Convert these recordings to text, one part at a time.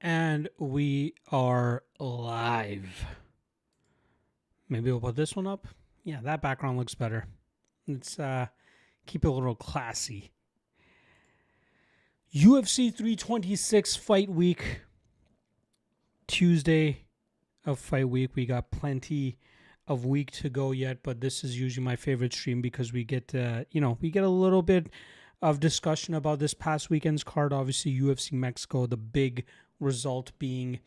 And we are live. Maybe we'll put this one up. Yeah, that background looks better. Let's keep it a little classy. UFC 326 fight week. Tuesday of fight week. We got plenty of week to go yet, but this is usually my favorite stream because we get we get a little bit of discussion about this past weekend's card. Obviously, UFC Mexico, the big result being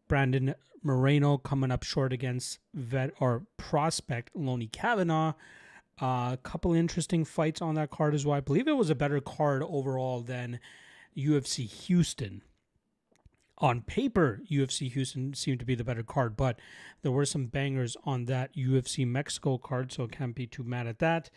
Brandon Moreno coming up short against vet or prospect Lonnie Kavanagh. A couple interesting fights on that card as well. I believe it was a better card overall than UFC Houston. On paper, UFC Houston seemed to be the better card, but there were some bangers on that UFC Mexico card, so can't be too mad at that.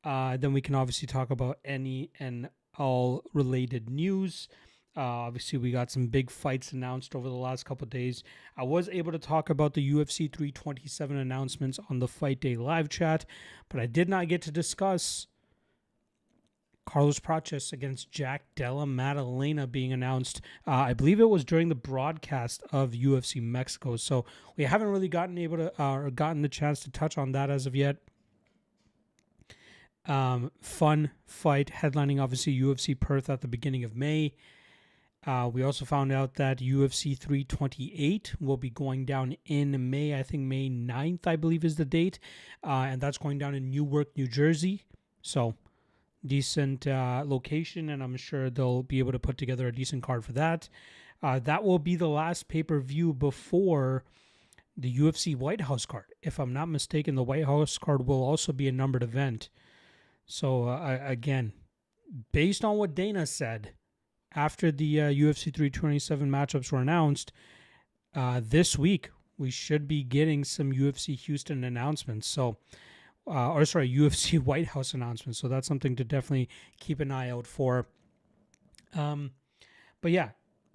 Then we can obviously talk about any and all related news. Obviously, we got some big fights announced over the last couple of days. I was able to talk about the UFC 327 announcements on the Fight Day live chat, but I did not get to discuss Carlos Prates against Jack Della Maddalena being announced. I believe it was during the broadcast of UFC Mexico, so we haven't really gotten the chance to touch on that as of yet. Fun fight headlining obviously UFC Perth at the beginning of May. We also found out that UFC 328 will be going down in May. I think May 9th, I believe, is the date. And that's going down in Newark, New Jersey. So, decent location, and I'm sure they'll be able to put together a decent card for that. That will be the last pay-per-view before the UFC White House card. If I'm not mistaken, the White House card will also be a numbered event. So, again, based on what Dana said, after the UFC 327 matchups were announced, this week we should be getting some UFC Houston announcements. So, UFC White House announcements. So that's something to definitely keep an eye out for. But yeah,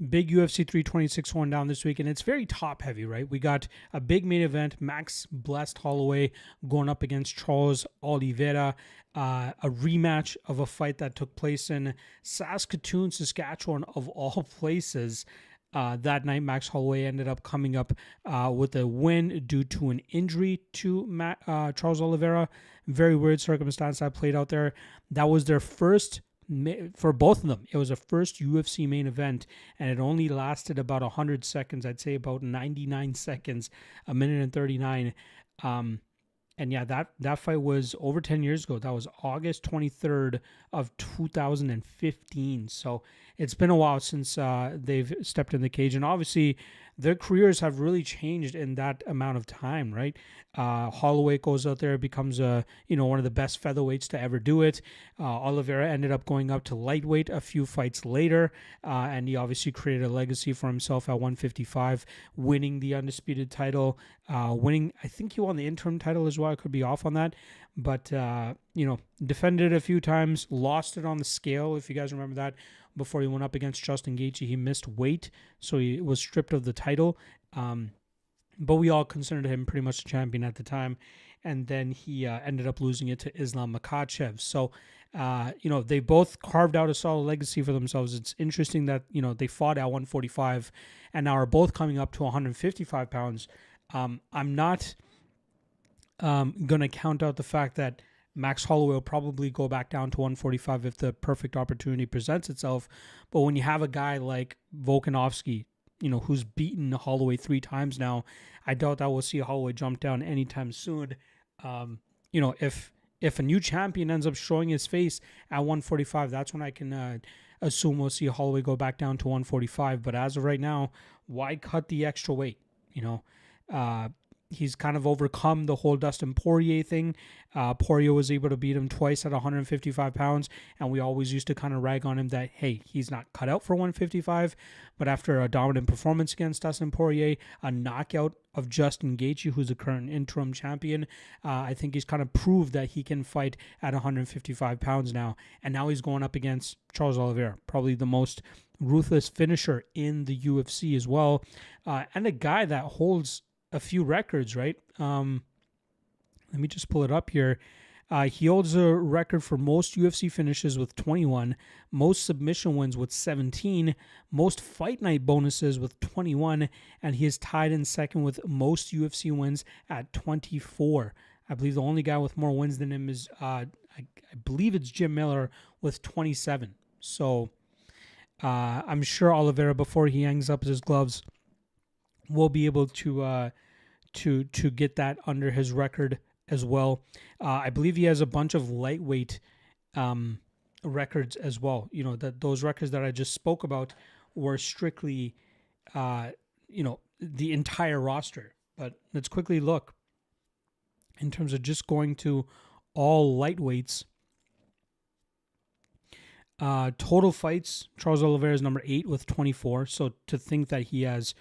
big UFC 326 one down this week, and it's very top heavy, right? We got a big main event, Max Blessed Holloway going up against Charles Oliveira, a rematch of a fight that took place in Saskatoon, Saskatchewan, of all places. That night, Max Holloway ended up coming up with a win due to an injury to Charles Oliveira. Very weird circumstance that played out there. That was their first, for both of them, it was a first UFC main event, and it only lasted about 100 seconds. I'd say about 99 seconds, a minute and 39. And yeah, that fight was over 10 years ago. That was August 23rd of 2015. So it's been a while since they've stepped in the cage. And obviously, their careers have really changed in that amount of time, right? Holloway goes out there, becomes one of the best featherweights to ever do it. Oliveira ended up going up to lightweight a few fights later, and he obviously created a legacy for himself at 155, winning the undisputed title, I think he won the interim title as well. I could be off on that, but defended it a few times, lost it on the scale, if you guys remember that. Before he went up against Justin Gaethje, he missed weight, so he was stripped of the title. But we all considered him pretty much a champion at the time. And then he ended up losing it to Islam Makhachev. So, they both carved out a solid legacy for themselves. It's interesting that, they fought at 145 and now are both coming up to 155 pounds. I'm not going to count out the fact that Max Holloway will probably go back down to 145 if the perfect opportunity presents itself. But when you have a guy like Volkanovski, who's beaten Holloway 3 times now, I doubt that we'll see Holloway jump down anytime soon. If a new champion ends up showing his face at 145, that's when I can assume we'll see Holloway go back down to 145. But as of right now, why cut the extra weight? He's kind of overcome the whole Dustin Poirier thing. Poirier was able to beat him twice at 155 pounds, and we always used to kind of rag on him that, hey, he's not cut out for 155, but after a dominant performance against Dustin Poirier, a knockout of Justin Gaethje, who's the current interim champion, I think he's kind of proved that he can fight at 155 pounds now, and now he's going up against Charles Oliveira, probably the most ruthless finisher in the UFC as well, and a guy that holds a few records, right? Let me just pull it up here. He holds a record for most UFC finishes with 21, most submission wins with 17, most fight night bonuses with 21, and he is tied in second with most UFC wins at 24. I believe the only guy with more wins than him is, I believe it's Jim Miller with 27. So I'm sure Oliveira, before he hangs up his gloves, will be able to get that under his record as well. I believe he has a bunch of lightweight records as well. You know, that those records that I just spoke about were strictly, the entire roster. But let's quickly look in terms of just going to all lightweights. Total fights, Charles Oliveira is number 8 with 24. So to think that he has,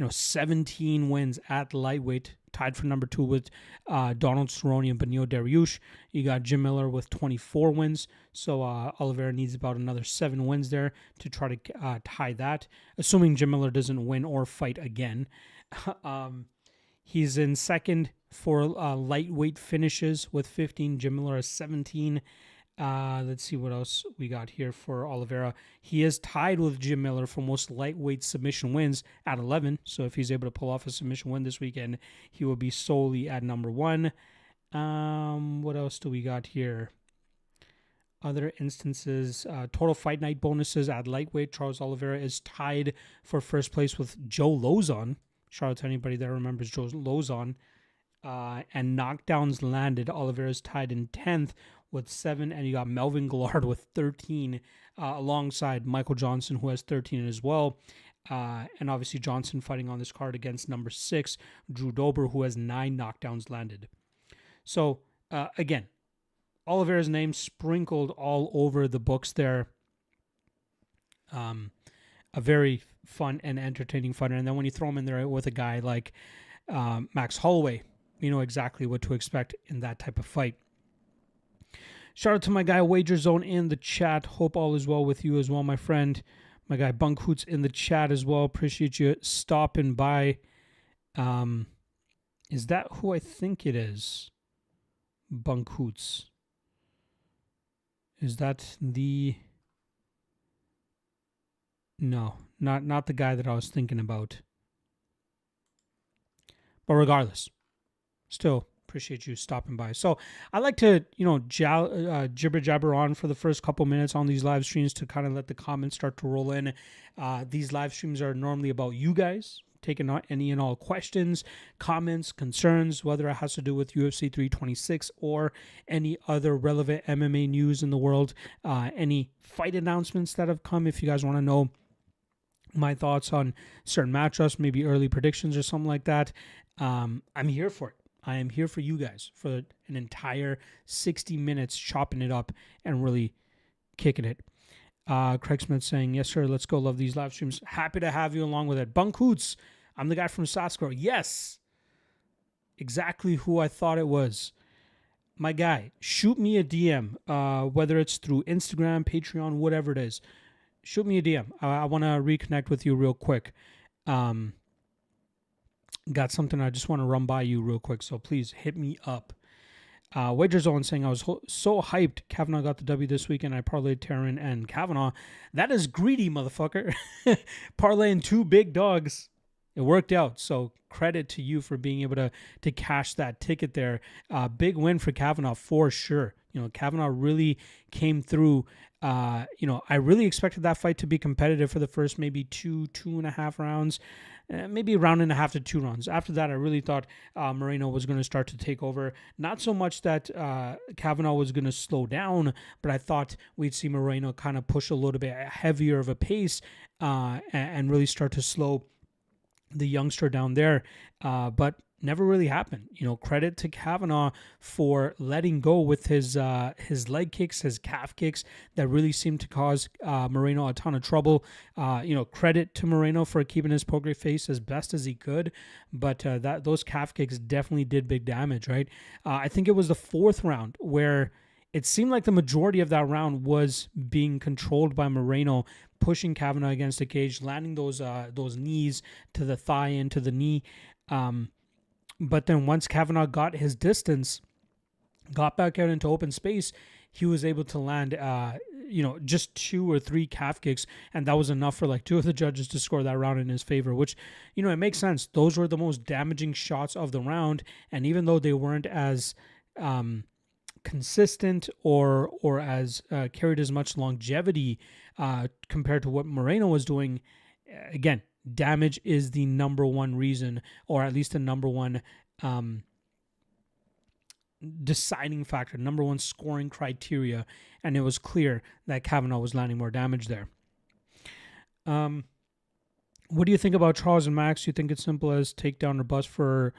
17 wins at lightweight, tied for number 2 with Donald Cerrone and Beneil Dariush. You got Jim Miller with 24 wins. So Oliveira needs about another 7 wins there to try to tie that, assuming Jim Miller doesn't win or fight again. He's in second for lightweight finishes with 15. Jim Miller has 17. Let's see what else we got here for Oliveira. He is tied with Jim Miller for most lightweight submission wins at 11. So if he's able to pull off a submission win this weekend, he will be solely at number 1. What else do we got here? Other instances, total fight night bonuses at lightweight. Charles Oliveira is tied for first place with Joe Lozon. Shout out to anybody that remembers Joe Lozon. And knockdowns landed. Oliveira is tied in 10th with 7, and you got Melvin Gillard with 13, alongside Michael Johnson, who has 13 as well. And obviously Johnson fighting on this card against number 6, Drew Dober, who has 9 knockdowns landed. So, again, Oliveira's name sprinkled all over the books there. A very fun and entertaining fighter. And then when you throw him in there with a guy like Max Holloway, you know exactly what to expect in that type of fight. Shout out to my guy Wager Zone in the chat. Hope all is well with you as well, my friend. My guy Bunk Hoots in the chat as well. Appreciate you stopping by. Is that who I think it is? Bunk Hoots. Is that the... No, not the guy that I was thinking about. But regardless, still appreciate you stopping by. So I like to, jibber jabber on for the first couple minutes on these live streams to kind of let the comments start to roll in. These live streams are normally about you guys, taking on any and all questions, comments, concerns, whether it has to do with UFC 326 or any other relevant MMA news in the world, any fight announcements that have come. If you guys want to know my thoughts on certain matchups, maybe early predictions or something like that, I'm here for it. I am here for you guys for an entire 60 minutes chopping it up and really kicking it. Craig Smith saying, yes, sir, let's go. Love these live streams. Happy to have you along with it. Bunk Hoots, I'm the guy from Saskro. Yes, exactly who I thought it was. My guy, shoot me a DM, whether it's through Instagram, Patreon, whatever it is. Shoot me a DM. I want to reconnect with you real quick. Got something I just want to run by you real quick, so please hit me up. Wager Zone saying, I was so hyped. Kavanagh got the W this weekend. I parlayed Taryn and Kavanagh. That is greedy, motherfucker. Parlaying 2 big dogs. It worked out, so credit to you for being able to cash that ticket there. Big win for Kavanagh for sure. Kavanagh really came through. I really expected that fight to be competitive for the first maybe 2.5 rounds. Maybe a round and a half to 2 rounds. After that, I really thought Moreno was going to start to take over. Not so much that Kavanagh was going to slow down, but I thought we'd see Moreno kind of push a little bit heavier of a pace and really start to slow the youngster down there. But never really happened. Credit to Kavanagh for letting go with his leg kicks, his calf kicks that really seemed to cause Moreno a ton of trouble. Credit to Moreno for keeping his poker face as best as he could, but those calf kicks definitely did big damage, right? I think it was the 4th round where it seemed like the majority of that round was being controlled by Moreno, pushing Kavanagh against the cage, landing those knees to the thigh and to the knee. But then once Kavanagh got his distance, got back out into open space, he was able to land, just 2 or 3 calf kicks, and that was enough for like 2 of the judges to score that round in his favor, which, it makes sense. Those were the most damaging shots of the round, and even though they weren't as consistent or as carried as much longevity compared to what Moreno was doing, again, damage is the number one reason, or at least the number one deciding factor, number one scoring criteria, and it was clear that Kavanagh was landing more damage there. What do you think about Charles and Max? Do you think it's simple as takedown or bust for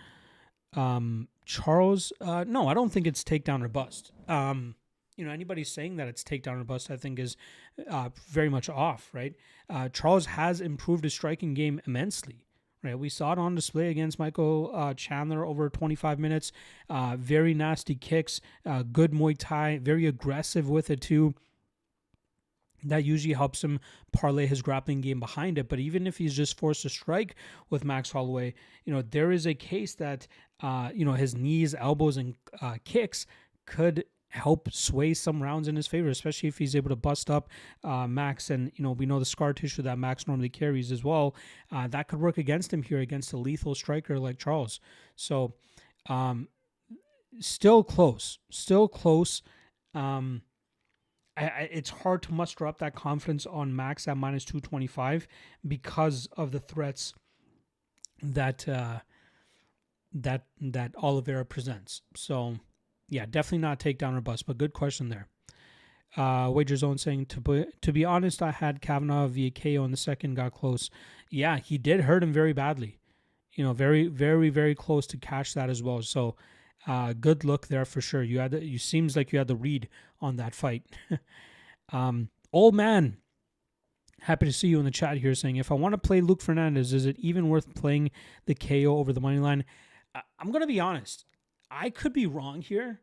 Charles? No, I don't think it's takedown or bust. Anybody saying that it's takedown or bust, I think is very much off, right? Charles has improved his striking game immensely. Right, we saw it on display against Michael Chandler over 25 minutes. Very nasty kicks, good Muay Thai, very aggressive with it too. That usually helps him parlay his grappling game behind it. But even if he's just forced to strike with Max Holloway, there is a case that his knees, elbows, and kicks could help sway some rounds in his favor, especially if he's able to bust up Max. And, we know the scar tissue that Max normally carries as well. That could work against him here against a lethal striker like Charles. So still close. It's hard to muster up that confidence on Max at minus 225 because of the threats that Oliveira presents. So, yeah, definitely not takedown or bust, but good question there. Wager Zone saying, to be honest, I had Kavanagh via KO in the second, got close. Yeah, he did hurt him very badly. Very, very, very close to cash that as well. So, good look there for sure. You seems like you had the read on that fight. Old man, happy to see you in the chat here saying, if I want to play Luke Fernandez, is it even worth playing the KO over the money line? I'm going to be honest. I could be wrong here,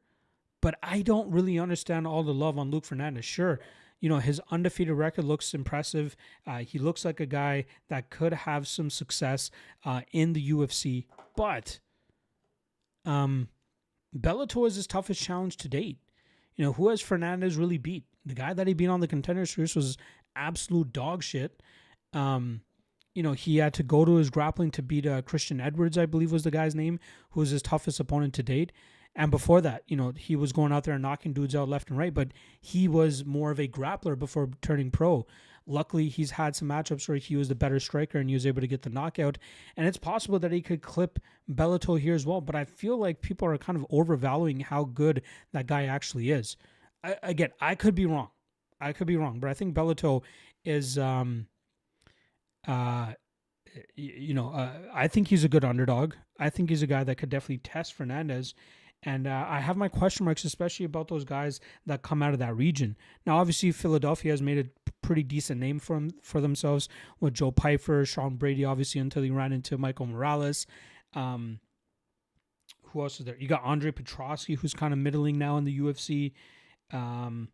but I don't really understand all the love on Luke Fernandez. Sure, his undefeated record looks impressive. He looks like a guy that could have some success in the UFC, but Bellator is his toughest challenge to date. Who has Fernandez really beat? The guy that he beat on the Contender Series was absolute dog shit. He had to go to his grappling to beat Christian Edwards, I believe was the guy's name, who was his toughest opponent to date. And before that, he was going out there and knocking dudes out left and right, but he was more of a grappler before turning pro. Luckily, he's had some matchups where he was the better striker and he was able to get the knockout. And it's possible that he could clip Bellator here as well, but I feel like people are kind of overvaluing how good that guy actually is. I could be wrong. But I think Bellator is... I think he's a good underdog. I think he's a guy that could definitely test Fernandez. And I have my question marks, especially about those guys that come out of that region. Now, obviously, Philadelphia has made a pretty decent name for themselves with Joe Pyfer, Sean Brady, obviously, until he ran into Michael Morales. Who else is there? You got Andre Petrosky, who's kind of middling now in the UFC. I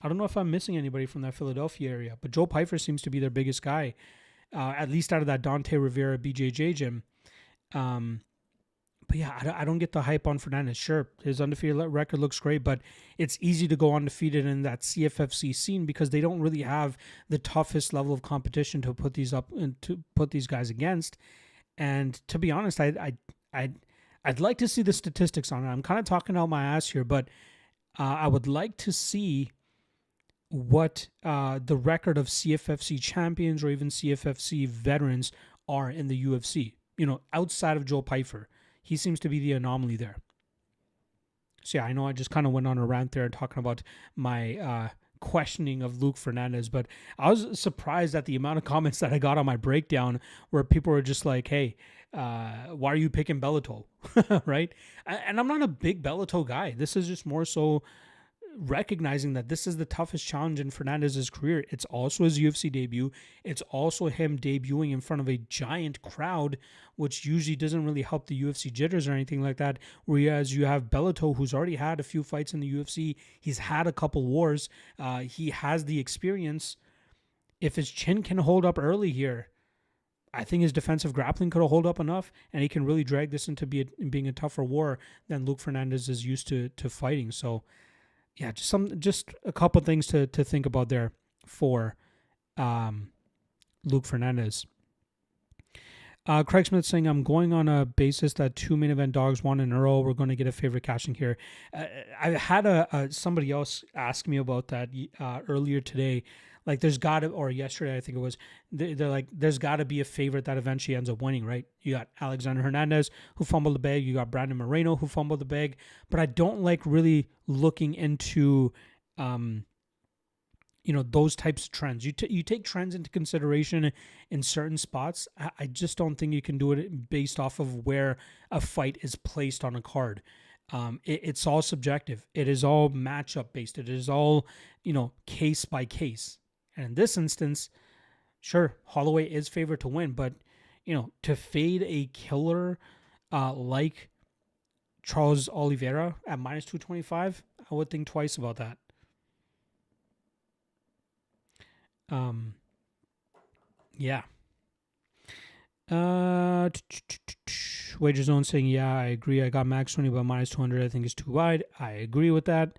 don't know if I'm missing anybody from that Philadelphia area, but Joe Pyfer seems to be their biggest guy. At least out of that Dante Rivera BJJ gym. But yeah, I don't get the hype on Fernandez. Sure, his undefeated record looks great, but it's easy to go undefeated in that CFFC scene because they don't really have the toughest level of competition to put these up and to put these guys against. And to be honest, I'd like to see the statistics on it. I'm kind of talking out my ass here, but I would like to see what the record of CFFC champions or even CFFC veterans are in the UFC, outside of Joe Pyfer. He seems to be the anomaly there. So yeah, I know I just kind of went on a rant there talking about my questioning of Luke Fernandez, but I was surprised at the amount of comments that I got on my breakdown where people were just like, hey, why are you picking Bellator? Right? And I'm not a big Bellator guy. This is just more so recognizing that this is the toughest challenge in Fernandez's career. It's also his UFC debut. It's also him debuting in front of a giant crowd, which usually doesn't really help the UFC jitters or anything like that. Whereas you have Bellator, who's already had a few fights in the UFC. He's had a couple wars. He has the experience. If his chin can hold up early here, I think his defensive grappling could have hold up enough, and he can really drag this into being a tougher war than Luke Fernandez is used to fighting. So, yeah, just a couple things to think about there for Luke Fernandez. Craig Smith saying, I'm going on a basis that 2 main event dogs won in a row. We're going to get a favorite cashing here. I had somebody else ask me about that earlier today. Like, there's got to, or yesterday, I think it was, they're like, there's got to be a favorite that eventually ends up winning, right? You got Alexander Hernandez, who fumbled the bag. You got Brandon Moreno, who fumbled the bag. But I don't like really looking into, those types of trends. You take trends into consideration in certain spots. I just don't think you can do it based off of where a fight is placed on a card. It's all subjective. It is all matchup based. It is all, case by case. And in this instance, sure, Holloway is favored to win, but, to fade a killer like Charles Oliveira at minus 225, I would think twice about that. Yeah. Wager Zone saying, yeah, I agree. I got max 20, but minus 200 I think is too wide. I agree with that.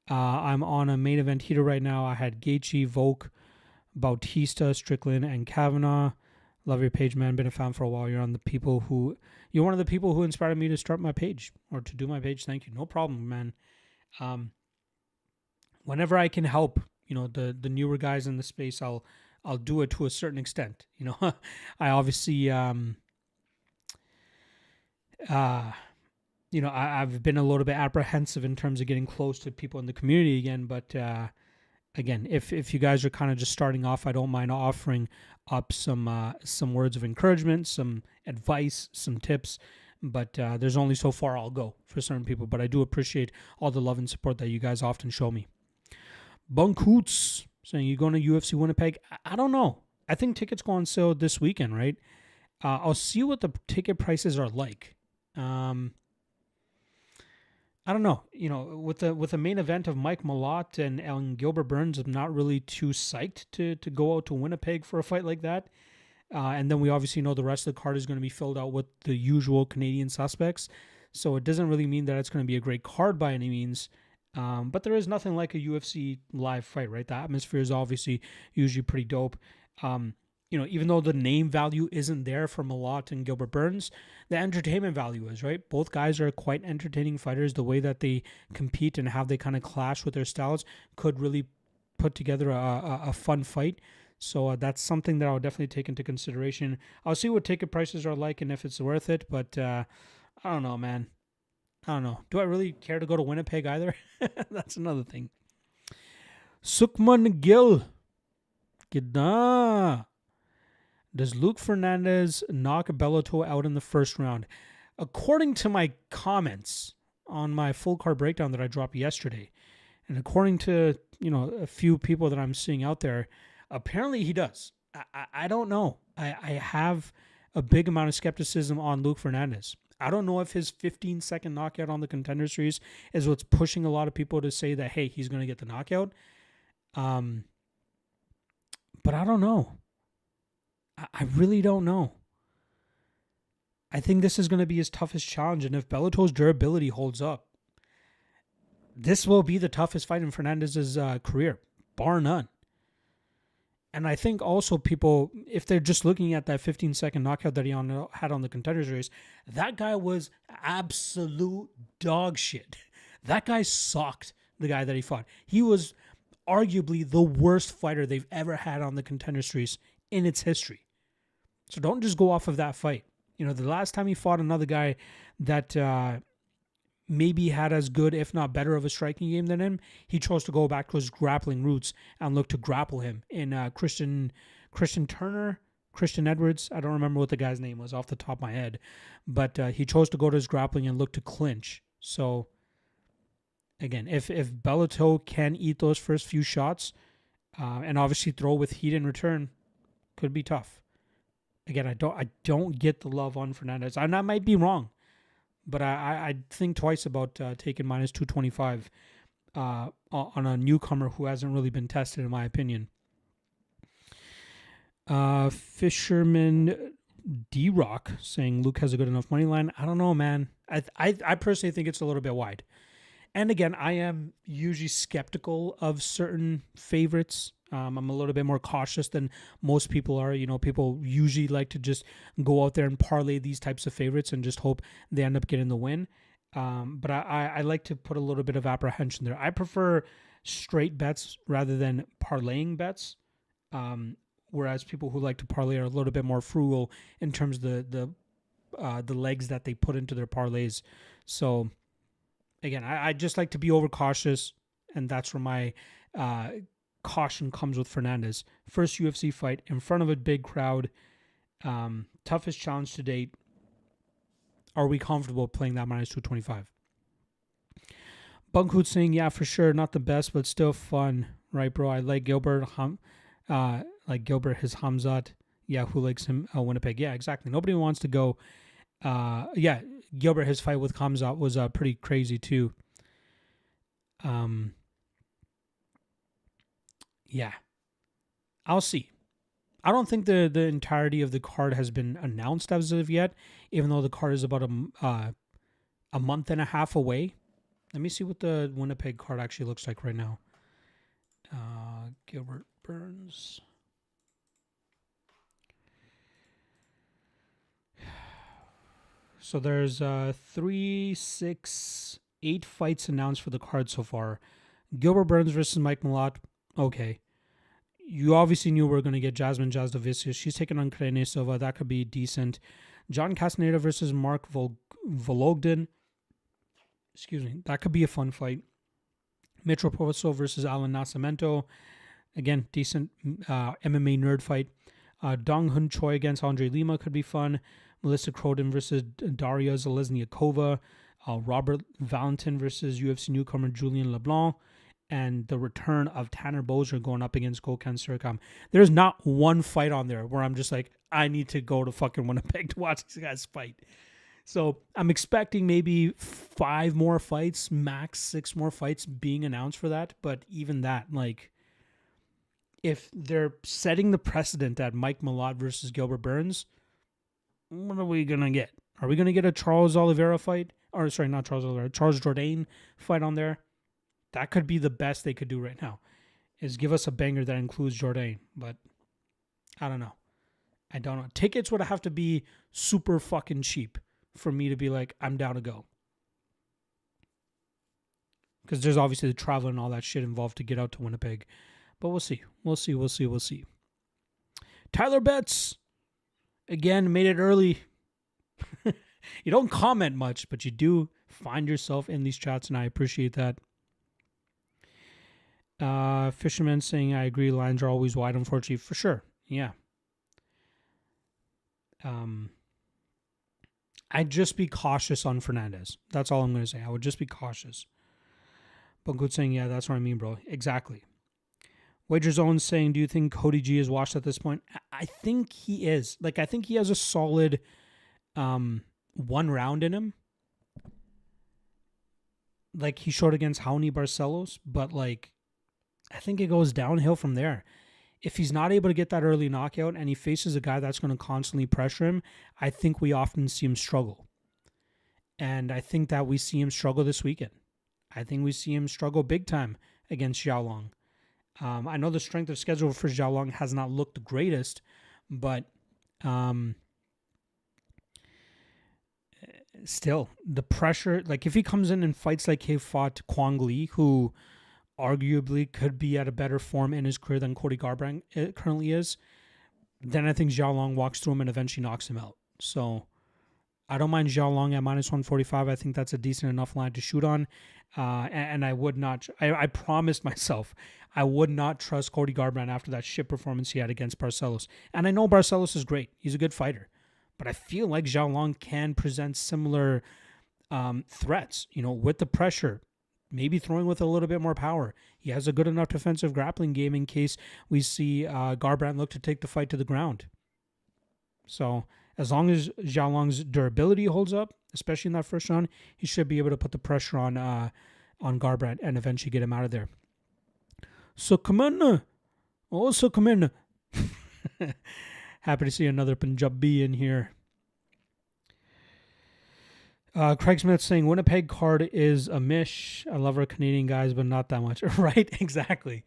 I'm on a main event heater right now. I had Gaethje, Volk, Bautista, Strickland, and Kavanagh. Love your page, man. Been a fan for a while. You're one of the people who inspired me to start my page or to do my page. Thank you. No problem, man. Whenever I can help, the newer guys in the space, I'll do it to a certain extent. I obviously, I've been a little bit apprehensive in terms of getting close to people in the community again. But again, if you guys are kind of just starting off, I don't mind offering up some words of encouragement, some advice, some tips. But there's only so far I'll go for certain people. But I do appreciate all the love and support that you guys often show me. Bunkoots saying, you going to UFC Winnipeg? I don't know. I think tickets go on sale this weekend, right? I'll see what the ticket prices are like. I don't know. With the main event of Mike Malott and Gilbert Burns, I'm not really too psyched to go out to Winnipeg for a fight like that. And then we obviously know the rest of the card is going to be filled out with the usual Canadian suspects. So it doesn't really mean that it's going to be a great card by any means. But there is nothing like a UFC live fight, right? The atmosphere is obviously usually pretty dope. Even though the name value isn't there for Malott and Gilbert Burns, the entertainment value is, right? Both guys are quite entertaining fighters. The way that they compete and how they kind of clash with their styles could really put together a fun fight. So that's something that I'll definitely take into consideration. I'll see what ticket prices are like and if it's worth it, but I don't know, man. I don't know. Do I really care to go to Winnipeg either? That's another thing. Sukman Gill. Gida. Does Luke Fernandez knock Bellator out in the first round? According to my comments on my full card breakdown that I dropped yesterday, and according to, a few people that I'm seeing out there, apparently he does. I don't know. I have a big amount of skepticism on Luke Fernandez. I don't know if his 15-second knockout on the Contender Series is what's pushing a lot of people to say that, hey, he's going to get the knockout. But I don't know. I really don't know. I think this is going to be his toughest challenge, and if Bellator's durability holds up, this will be the toughest fight in Fernandez's career, bar none. And I think also people, if they're just looking at that 15-second knockout that he had on the Contender Series, that guy was absolute dog shit. That guy sucked, the guy that he fought. He was arguably the worst fighter they've ever had on the Contender Series in its history. So don't just go off of that fight. The last time he fought another guy that maybe had as good, if not better, of a striking game than him, he chose to go back to his grappling roots and look to grapple him in Christian Edwards. I don't remember what the guy's name was off the top of my head, but he chose to go to his grappling and look to clinch. So again, if Bellator can eat those first few shots and obviously throw with heat in return, could be tough. Again, I don't get the love on Fernandez. I might be wrong. But I think twice about taking minus 225 on a newcomer who hasn't really been tested, in my opinion. Fisherman D-Rock saying Luke has a good enough money line. I don't know, man. I personally think it's a little bit wide. And again, I am usually skeptical of certain favorites. I'm a little bit more cautious than most people are. People usually like to just go out there and parlay these types of favorites and just hope they end up getting the win. But I like to put a little bit of apprehension there. I prefer straight bets rather than parlaying bets. Whereas people who like to parlay are a little bit more frugal in terms of the legs that they put into their parlays. So again, I just like to be overcautious, and that's where my caution comes with Fernandez. First UFC fight in front of a big crowd. Toughest challenge to date. Are we comfortable playing that minus 225? Bunkhoot saying, yeah, for sure, not the best, but still fun, right, bro? I like Gilbert. Like Gilbert, his Hamzat. Yeah, who likes him? Winnipeg. Yeah, exactly. Nobody wants to go. Yeah, Gilbert, his fight with Hamzat was pretty crazy too. Yeah, I'll see. I don't think the entirety of the card has been announced as of yet, even though the card is about a month and a half away. Let me see what the Winnipeg card actually looks like right now. Gilbert Burns. So there's 3, 6, 8 fights announced for the card so far. Gilbert Burns versus Mike Malott. Okay. You obviously knew we were going to get Jasmine Jasdovicius. She's taking on Karine Silva. That could be decent. John Castaneda versus Mark Vologden. Excuse me. That could be a fun fight. Mitro Poso versus Alan Nascimento. Again, decent MMA nerd fight. Dong Hun Choi against Andre Lima could be fun. Melissa Croden versus Daria Zelezniakova. Robert Valentin versus UFC newcomer Julian LeBlanc. And the return of Tanner Boser going up against Gokhan Surikam. There's not one fight on there where I'm just like, I need to go to fucking Winnipeg to watch these guys fight. So I'm expecting maybe 5 more fights, max 6 more fights being announced for that. But even that, like, if they're setting the precedent at Mike Malott versus Gilbert Burns, what are we going to get? Are we going to get a Charles Oliveira fight? Or sorry, not Charles Oliveira, Charles Jourdain fight on there? That could be the best they could do right now, is give us a banger that includes Jourdain. But I don't know. Tickets would have to be super fucking cheap for me to be like, I'm down to go. Because there's obviously the travel and all that shit involved to get out to Winnipeg. But we'll see. We'll see. Tyler Betts, again, made it early. You don't comment much, but you do find yourself in these chats, and I appreciate that. Fisherman saying, I agree, lines are always wide, unfortunately. For sure. Yeah. I'd just be cautious on Fernandez. That's all I'm going to say. I would just be cautious. Bunkud saying, yeah, that's what I mean, bro. Exactly. Wager Zone saying, do you think Cody G is washed at this point? I think he is. Like, I think he has a solid 1 round in him. Like, he showed against Raoni Barcelos, but, like, I think it goes downhill from there. If he's not able to get that early knockout and he faces a guy that's going to constantly pressure him, I think we often see him struggle. And I think that we see him struggle this weekend. I think we see him struggle big time against Xiaolong. I know the strength of schedule for Xiaolong has not looked the greatest, but still, the pressure, like if he comes in and fights like he fought Kwang Lee, who arguably could be at a better form in his career than Cody Garbrandt currently is, then I think Xiaolong walks through him and eventually knocks him out. So I don't mind Xiaolong at minus 145. I think that's a decent enough line to shoot on. And I would not, I promised myself I would not trust Cody Garbrandt after that shit performance he had against Barcelos. And I know Barcelos is great. He's a good fighter. But I feel like Xiaolong can present similar threats, with the pressure. Maybe throwing with a little bit more power. He has a good enough defensive grappling game in case we see Garbrandt look to take the fight to the ground. So as long as Xiaolong's durability holds up, especially in that first round, he should be able to put the pressure on Garbrandt and eventually get him out of there. So come on. Also come in. Happy to see another Punjabi in here. Craig Smith saying Winnipeg card is a mish. I love our Canadian guys, but not that much. Right? Exactly.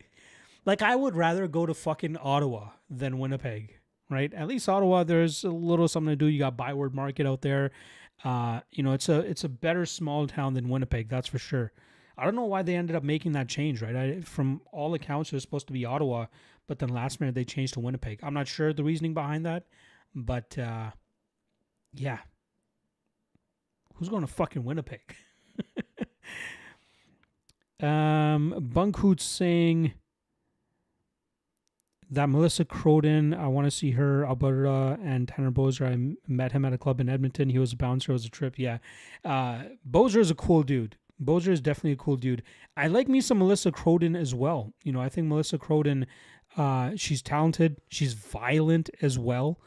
Like, I would rather go to fucking Ottawa than Winnipeg. Right? At least Ottawa, there's a little something to do. You got Byward Market out there. It's a better small town than Winnipeg. That's for sure. I don't know why they ended up making that change. Right? From all accounts, it was supposed to be Ottawa, but then last minute they changed to Winnipeg. I'm not sure the reasoning behind that, but yeah. Who's going to fucking Winnipeg? Bunkhoot's saying that Melissa Croden, I want to see her, Alberta, and Tanner Bozer. I met him at a club in Edmonton. He was a bouncer. It was a trip. Yeah. Bozer is a cool dude. Bozer is definitely a cool dude. I like me some Melissa Croden as well. I think Melissa Croden, she's talented. She's violent as well.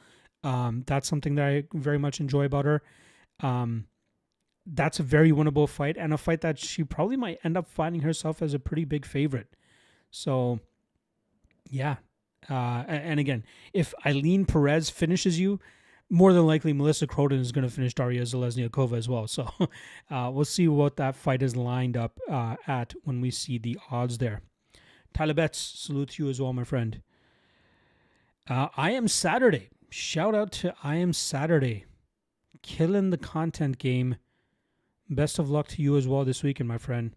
That's something that I very much enjoy about her. That's a very winnable fight, and a fight that she probably might end up finding herself as a pretty big favorite. So, yeah. And again, if Eileen Perez finishes you, more than likely Melissa Croden is going to finish Daria Zalesniakova as well. So, we'll see what that fight is lined up at when we see the odds there. Tyler Betts, salute to you as well, my friend. I Am Saturday. Shout out to I Am Saturday. Killing the content game. Best of luck to you as well this weekend, my friend.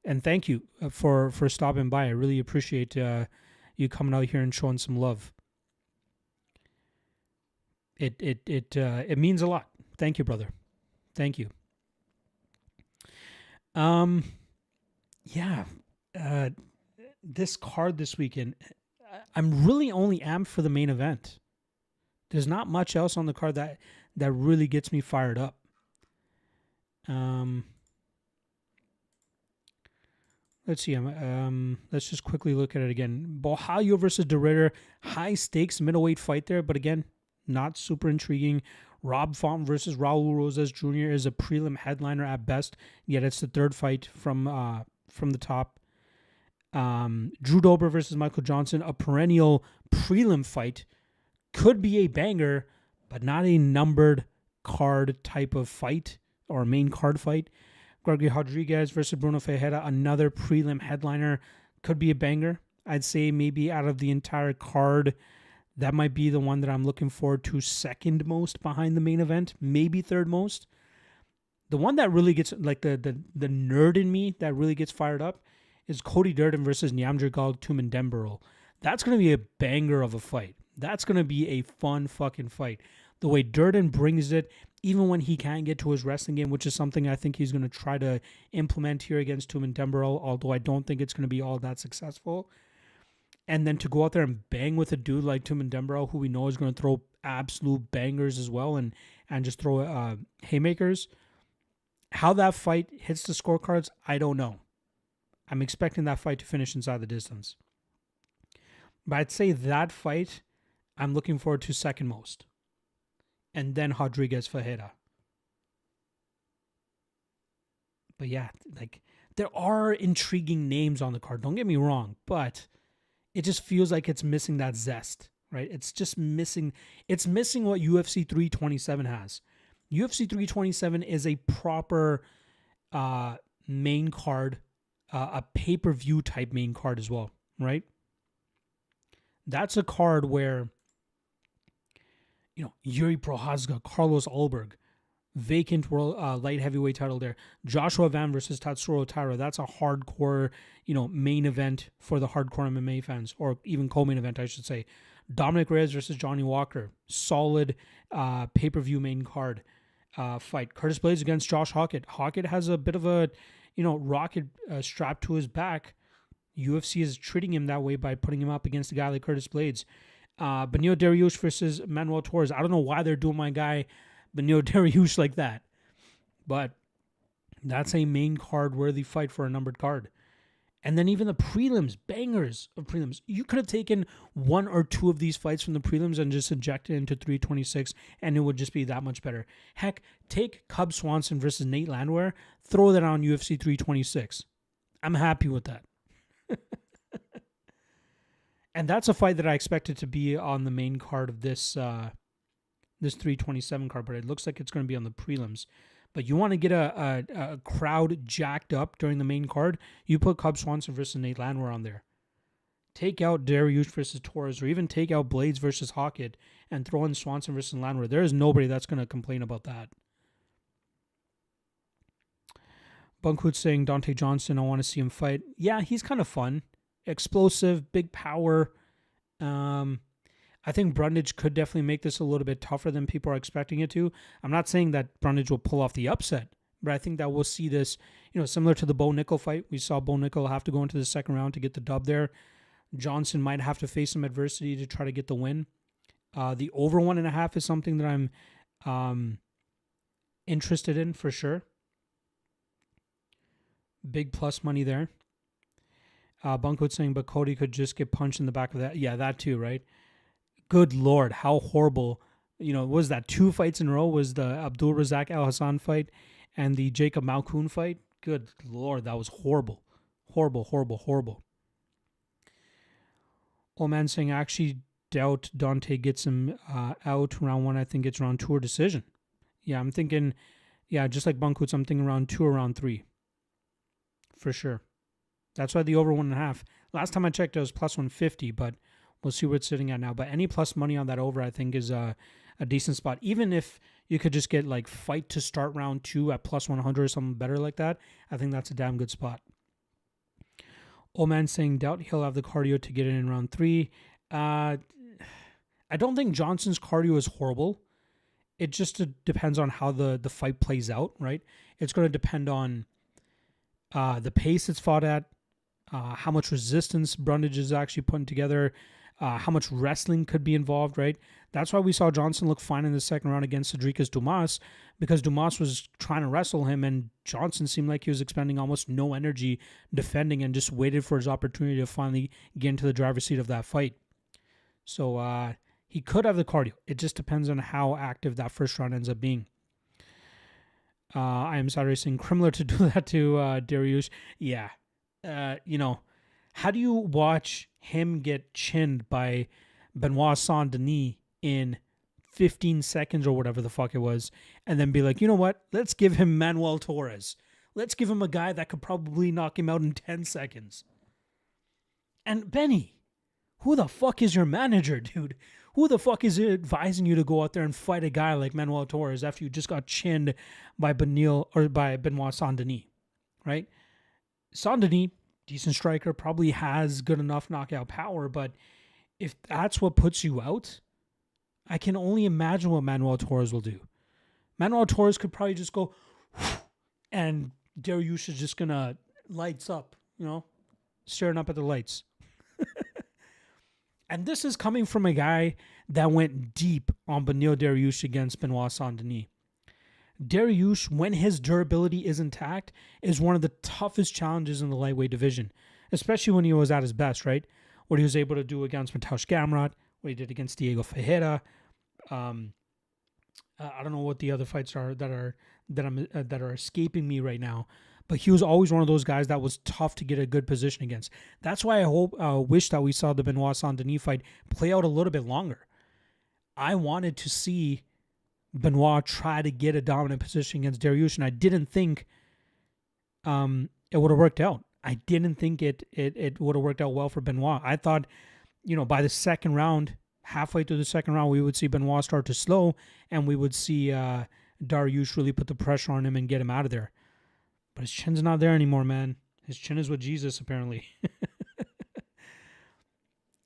And thank you for stopping by. I really appreciate you coming out here and showing some love. It means a lot. Thank you, brother. Thank you. This card this weekend, I'm really only amped for the main event. There's not much else on the card that really gets me fired up. Let's see. Let's just quickly look at it again. Bohalio versus De Ridder, high stakes middleweight fight there, but again, not super intriguing. Rob Font versus Raul Rosas Jr. is a prelim headliner at best, yet it's the third fight from the top. Drew Dober versus Michael Johnson, a perennial prelim fight, could be a banger, but not a numbered card type of fight or main card fight. Gregory Rodriguez versus Bruno Ferreira, another prelim headliner, could be a banger. I'd say maybe out of the entire card, that might be the one that I'm looking forward to second most behind the main event, maybe third most. The one that really gets, like the nerd in me that really gets fired up is Cody Durden versus Nyamjirgal Tumendemberl. That's going to be a banger of a fight. That's going to be a fun fucking fight. The way Durden brings it, even when he can't get to his wrestling game, which is something I think he's going to try to implement here against Tumendemberl, although I don't think it's going to be all that successful. And then to go out there and bang with a dude like Tumendemberl, who we know is going to throw absolute bangers as well and just throw haymakers. How that fight hits the scorecards, I don't know. I'm expecting that fight to finish inside the distance. But I'd say that fight, I'm looking forward to second most. And then Rodriguez Ferreira. But yeah, like, there are intriguing names on the card. Don't get me wrong, but it just feels like it's missing that zest, right? It's just missing. It's missing what UFC 327 has. UFC 327 is a proper main card, a pay-per-view type main card as well, right? That's a card where, Yuri Prochazka, Carlos Ulberg, vacant world light heavyweight title there. Joshua Van versus Tatsuro Taira. That's a hardcore, main event for the hardcore MMA fans, or even co-main event, I should say. Dominic Reyes versus Johnny Walker. Solid pay-per-view main card fight. Curtis Blades against Josh Hockett. Hockett has a bit of a, rocket strapped to his back. UFC is treating him that way by putting him up against a guy like Curtis Blades. Benio Dariush versus Manuel Torres. I don't know why they're doing my guy Benio Dariush like that, but that's a main card worthy fight for a numbered card. And then even the prelims, bangers of prelims. You could have taken one or two of these fights from the prelims and just injected it into 326, and it would just be that much better. Heck, take Cub Swanson versus Nate Landwehr, throw that on UFC 326. I'm happy with that. And that's a fight that I expected to be on the main card of this 327 card, but it looks like it's going to be on the prelims. But you want to get a crowd jacked up during the main card, you put Cub Swanson versus Nate Landwehr on there. Take out Dariush versus Torres, or even take out Blades versus Hockett and throw in Swanson versus Landwehr. There is nobody that's going to complain about that. Bunkhoot's saying Dante Johnson, I want to see him fight. Yeah, he's kind of fun. Explosive, big power. I think Brundage could definitely make this a little bit tougher than people are expecting it to. I'm not saying that Brundage will pull off the upset, but I think that we'll see this, similar to the Bo Nickel fight. We saw Bo Nickel have to go into the second round to get the dub there. Johnson might have to face some adversity to try to get the win. The over 1.5 is something that I'm interested in for sure. Big plus money there. Bunko's saying, but Cody could just get punched in the back of that. Yeah, that too, right? Good Lord, how horrible. Was that 2 fights in a row? Was the Abdul Razak Al Hassan fight and the Jacob Malkoun fight? Good Lord, that was horrible. Horrible, horrible, horrible. Old man saying, I actually doubt Dante gets him out round 1. I think it's round 2 or decision. Yeah, I'm thinking, just like Bunkhoot's, I'm thinking round 2 or round 3. For sure. That's why the over 1.5. Last time I checked, it was plus 150, but we'll see where it's sitting at now. But any plus money on that over, I think, is a decent spot. Even if you could just get like fight to start round 2 at plus 100 or something better like that, I think that's a damn good spot. Old man saying, doubt he'll have the cardio to get in round 3. I don't think Johnson's cardio is horrible. It just depends on how the fight plays out, right? It's going to depend on the pace it's fought at, how much resistance Brundage is actually putting together, how much wrestling could be involved, right? That's why we saw Johnson look fine in the second round against Cedricus Dumas, because Dumas was trying to wrestle him, and Johnson seemed like he was expending almost no energy defending and just waited for his opportunity to finally get into the driver's seat of that fight. So he could have the cardio. It just depends on how active that first round ends up being. I am sorry saying Krimler to do that to Dariush. Yeah. How do you watch him get chinned by Benoit Saint-Denis in 15 seconds or whatever the fuck it was, and then be like, you know what? Let's give him Manuel Torres. Let's give him a guy that could probably knock him out in 10 seconds. And Benny, who the fuck is your manager, dude? Who the fuck is advising you to go out there and fight a guy like Manuel Torres after you just got chinned by Benoit Saint-Denis, right? Saint-Denis, decent striker, probably has good enough knockout power, but if that's what puts you out, I can only imagine what Manuel Torres will do. Manuel Torres could probably just go, and Dariush is just going to lights up, staring up at the lights. And this is coming from a guy that went deep on Beneil Dariush against Benoit Saint-Denis. Dariush, when his durability is intact, is one of the toughest challenges in the lightweight division, especially when he was at his best, right? What he was able to do against Mateusz Gamrot, what he did against Diego Ferreira. I don't know what the other fights are that are escaping me right now, but he was always one of those guys that was tough to get a good position against. That's why I wish that we saw the Benoit Saint-Denis fight play out a little bit longer. I wanted to see Benoit try to get a dominant position against Dariush, and I didn't think it would have worked out. I didn't think it would have worked out well for Benoit. I thought, by the second round, halfway through the second round, we would see Benoit start to slow, and we would see Dariush really put the pressure on him and get him out of there. But his chin's not there anymore, man. His chin is with Jesus, apparently.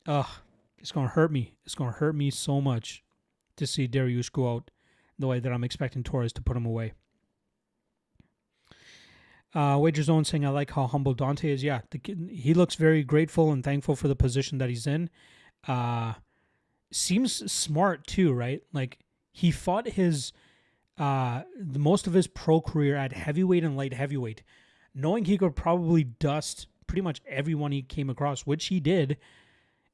It's going to hurt me. It's going to hurt me so much to see Dariush go out the way that I'm expecting Torres to put him away. Wager Zone saying, I like how humble Dante is. Yeah, he looks very grateful and thankful for the position that he's in. Seems smart too, right? Like, he fought his the most of his pro career at heavyweight and light heavyweight, knowing he could probably dust pretty much everyone he came across, which he did,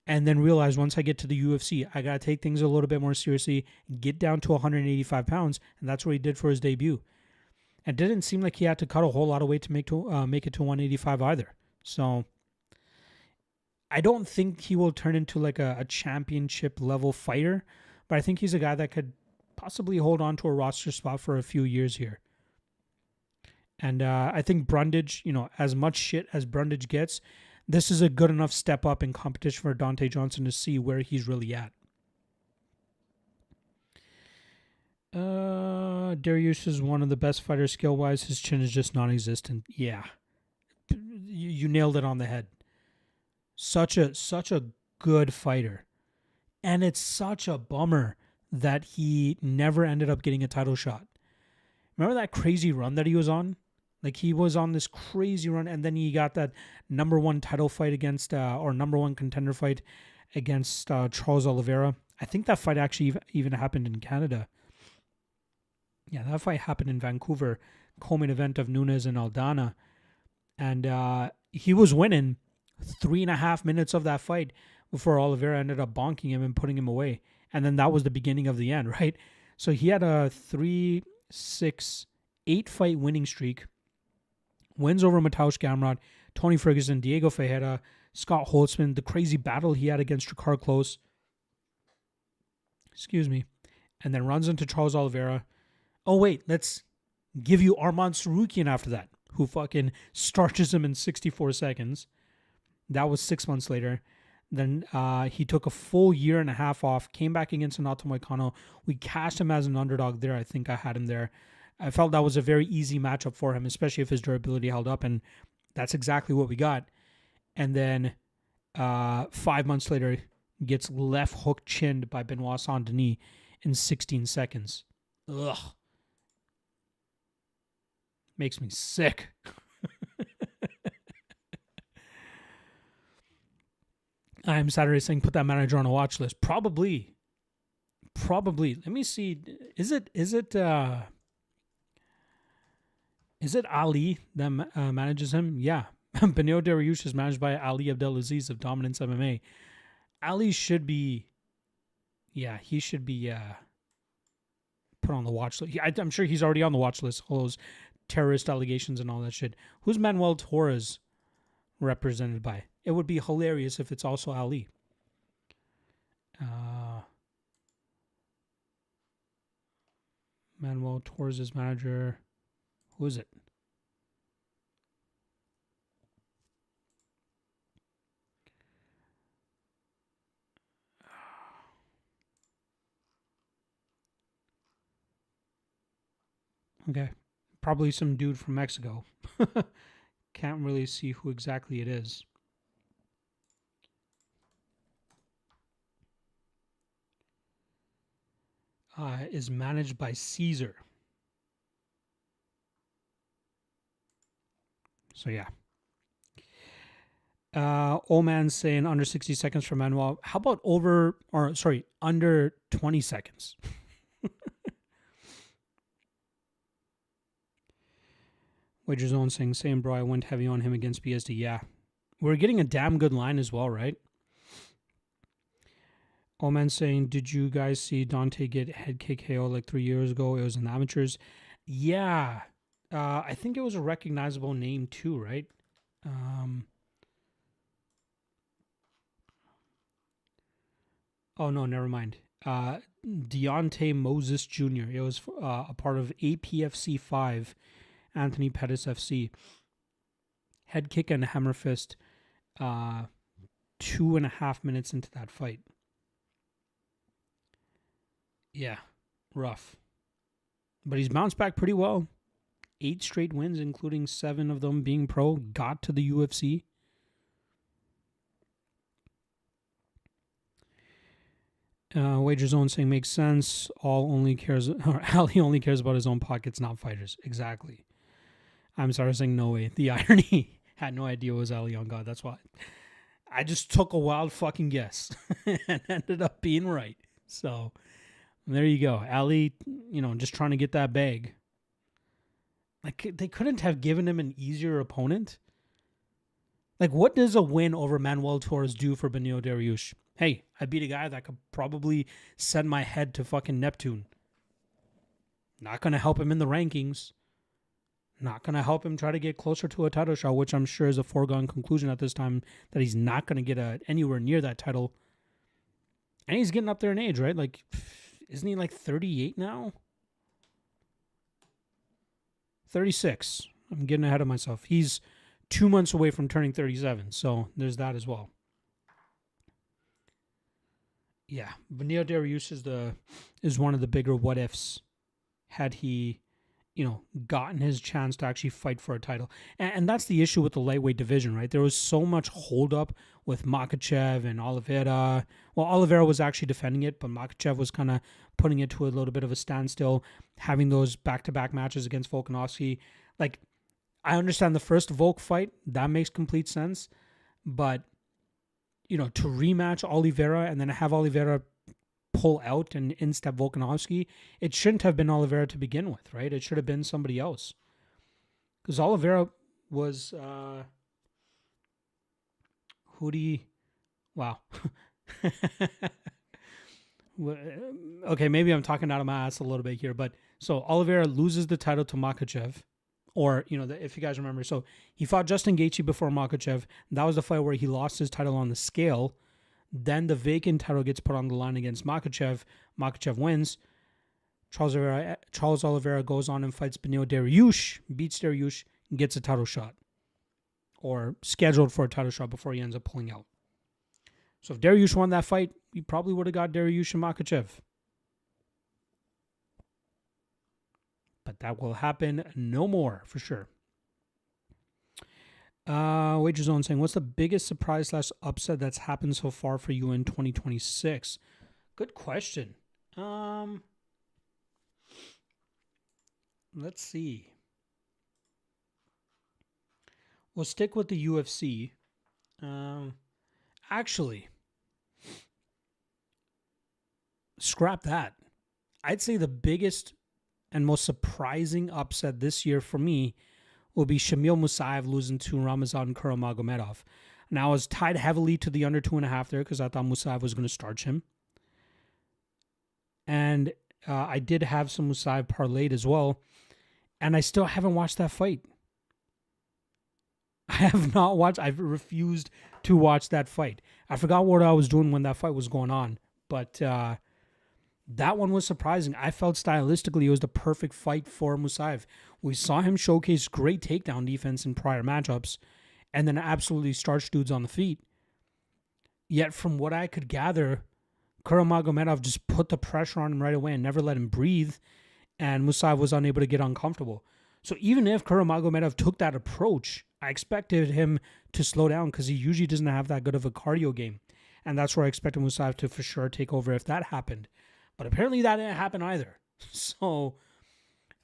and then realized, once I get to the UFC, I got to take things a little bit more seriously, get down to 185 pounds, and that's what he did for his debut. It didn't seem like he had to cut a whole lot of weight to make it to 185 either. So I don't think he will turn into like a championship level fighter, but I think he's a guy that could possibly hold on to a roster spot for a few years here. And I think Brundage, as much shit as Brundage gets, this is a good enough step up in competition for Dante Johnson to see where he's really at. Dariush is one of the best fighters skill-wise. His chin is just non-existent. Yeah. You nailed it on the head. Such a good fighter. And it's such a bummer that he never ended up getting a title shot. Remember that crazy run that he was on? Like, he was on this crazy run, and then he got that number one title fight against, or number one contender fight against Charles Oliveira. I think that fight actually even happened in Canada. Yeah, that fight happened in Vancouver, co-main event of Nunes and Aldana. And he was winning 3.5 minutes of that fight before Oliveira ended up bonking him and putting him away. And then that was the beginning of the end, right? So he had a 3-6-8 fight winning streak. Wins over Mateusz Gamrot, Tony Ferguson, Diego Ferreira, Scott Holtzman, the crazy battle he had against Drakkar Klose. Excuse me. And then runs into Charles Oliveira. Oh, wait, let's give you Arman Tsarukyan after that, who fucking starches him in 64 seconds. That was 6 months later. Then he took a full 1.5 years off, came back against Renato Moicano. We cashed him as an underdog there. I think I had him there. I felt that was a very easy matchup for him, especially if his durability held up, and that's exactly what we got. And then 5 months later, gets left hook chinned by Benoit Saint-Denis in 16 seconds. Ugh. Makes me sick. I'm Saturday saying put that manager on a watch list. Probably. Let me see. Is it Ali that manages him? Yeah. Beneil Dariush is managed by Ali Abdelaziz of Dominance MMA. Ali should be, he should be put on the watch list. I'm sure he's already on the watch list. All those terrorist allegations and all that shit. Who's Manuel Torres represented by? It would be hilarious if it's also Ali. Manuel Torres' manager. Who is it? Okay. Probably some dude from Mexico. Can't really see who exactly it is. Is managed by Caesar. So yeah. Old man saying under 60 seconds for Manuel. How about under 20 seconds? Wager Zone saying, same bro, I went heavy on him against BSD. Yeah. We're getting a damn good line as well, right? Old man saying, did you guys see Dante get head kick KO like 3 years ago? It was in the amateurs. Yeah. I think it was a recognizable name too, right? Oh, no, never mind. Deontay Moses Jr. It was a part of APFC 5, Anthony Pettis FC. Head kick and hammer fist 2.5 minutes into that fight. Yeah, rough. But he's bounced back pretty well. 8 straight wins, including 7 of them being pro. Got to the UFC. Wager Zone saying makes sense. Ali only cares about his own pockets, not fighters. Exactly. I'm sorry, saying no way. The irony. Had no idea it was Ali on God. That's why I just took a wild fucking guess and ended up being right. So there you go. Ali, just trying to get that bag. Like, they couldn't have given him an easier opponent. Like, what does a win over Manuel Torres do for Beneil Dariush? Hey, I beat a guy that could probably send my head to fucking Neptune. Not going to help him in the rankings. Not going to help him try to get closer to a title shot, which I'm sure is a foregone conclusion at this time that he's not going to get anywhere near that title. And he's getting up there in age, right? Like, isn't he like 38 now? 36. I'm getting ahead of myself. He's 2 months away from turning 37, so there's that as well. Yeah, Beneil Dariush is one of the bigger what ifs. Had he, gotten his chance to actually fight for a title, and that's the issue with the lightweight division, right? There was so much holdup with Makhachev and Oliveira. Well, Oliveira was actually defending it, but Makhachev was kind of putting it to a little bit of a standstill, having those back-to-back matches against Volkanovski. Like, I understand the first Volk fight, that makes complete sense, but to rematch Oliveira and then have Oliveira pull out and in-step Volkanovski, it shouldn't have been Oliveira to begin with, right? It should have been somebody else. Because Oliveira was... Wow. Okay, maybe I'm talking out of my ass a little bit here, but so Oliveira loses the title to Makhachev. Or, if you guys remember, so he fought Justin Gaethje before Makhachev. That was the fight where he lost his title on the scale. Then the vacant title gets put on the line against Makhachev. Makhachev wins. Charles Oliveira goes on and fights Beneil Dariush, beats Dariush, and gets a title shot. Or scheduled for a title shot before he ends up pulling out. So if Dariush won that fight, he probably would have got Dariush and Makhachev. But that will happen no more, for sure. Wager Zone saying, what's the biggest surprise / upset that's happened so far for you in 2026? Good question. Let's see. We'll stick with the UFC. Actually, scrap that. I'd say the biggest and most surprising upset this year for me will be Shamil Musayev losing to Ramazan Kuramagomedov. Now, I was tied heavily to the under 2.5 there because I thought Musayev was going to starch him. And I did have some Musayev parlayed as well. And I still haven't watched that fight. I have not watched. I've refused to watch that fight. I forgot what I was doing when that fight was going on. But that one was surprising. I felt stylistically it was the perfect fight for Musayev. We saw him showcase great takedown defense in prior matchups and then absolutely starch dudes on the feet. Yet from what I could gather, Kuramagomedov just put the pressure on him right away and never let him breathe, and Musayev was unable to get uncomfortable. So even if Kuramagomedov took that approach, I expected him to slow down because he usually doesn't have that good of a cardio game. And that's where I expected Musayev to for sure take over if that happened. But apparently that didn't happen either. So,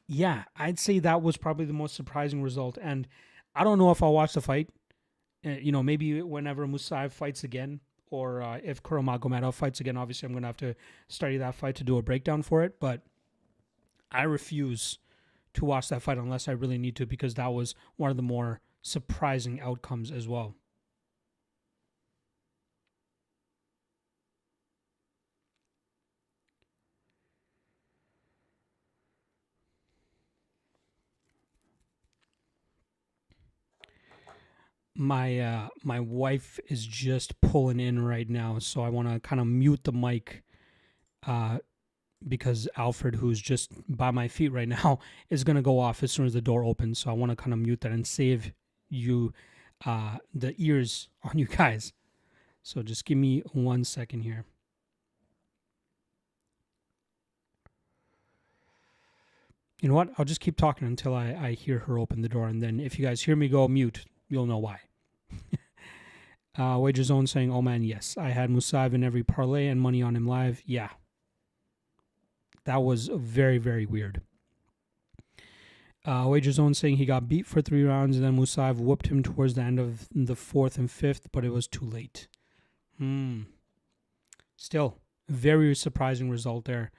yeah, I'd say that was probably the most surprising result. And I don't know if I'll watch the fight. Maybe whenever Musayev fights again, or if Kuramagomedov fights again, obviously I'm going to have to study that fight to do a breakdown for it. But I refuse to watch that fight unless I really need to, because that was one of the more surprising outcomes as well. My wife is just pulling in right now, so I want to kind of mute the mic because Alfred, who's just by my feet right now, is going to go off as soon as the door opens. So I want to kind of mute that and save you the ears on you guys. So just give me 1 second here. You know what? I'll just keep talking until I hear her open the door, and then if you guys hear me go mute, you'll know why. Wager Zone saying, oh man, yes. I had Musayev in every parlay and money on him live. Yeah. That was very, very weird. Wager Zone saying he got beat for 3 rounds and then Musayev whooped him towards the end of the 4th and 5th, but it was too late. Still, very surprising result there.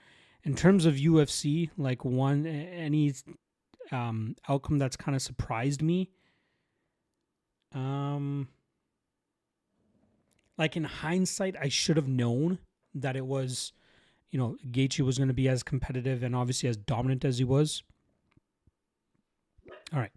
In terms of UFC, like any outcome that's kind of surprised me, like in hindsight, I should have known that it was, Gaethje was going to be as competitive and obviously as dominant as he was. All right.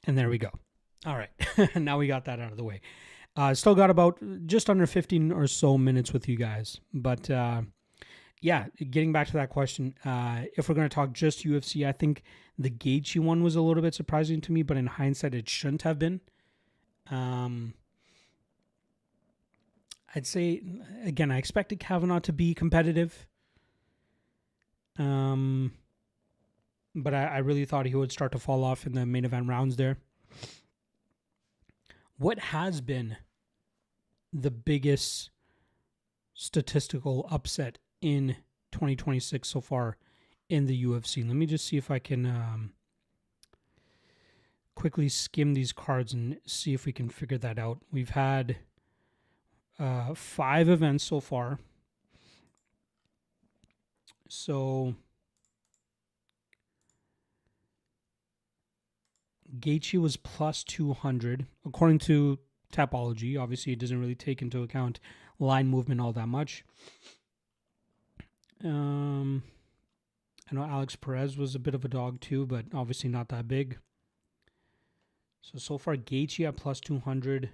And there we go. All right. Now we got that out of the way. Still got about just under 15 or so minutes with you guys. But yeah, getting back to that question, if we're going to talk just UFC, I think the Gaethje one was a little bit surprising to me, but in hindsight, it shouldn't have been. I'd say, again, I expected Kavanagh to be competitive. But I really thought he would start to fall off in the main event rounds there. What has been the biggest statistical upset in 2026 so far in the UFC? Let me just see if I can quickly skim these cards and see if we can figure that out. We've had 5 events so far. So Gaethje was plus 200 according to Tapology. Obviously, it doesn't really take into account line movement all that much. I know Alex Perez was a bit of a dog too, but obviously not that big. So far, Gaethje at plus 200.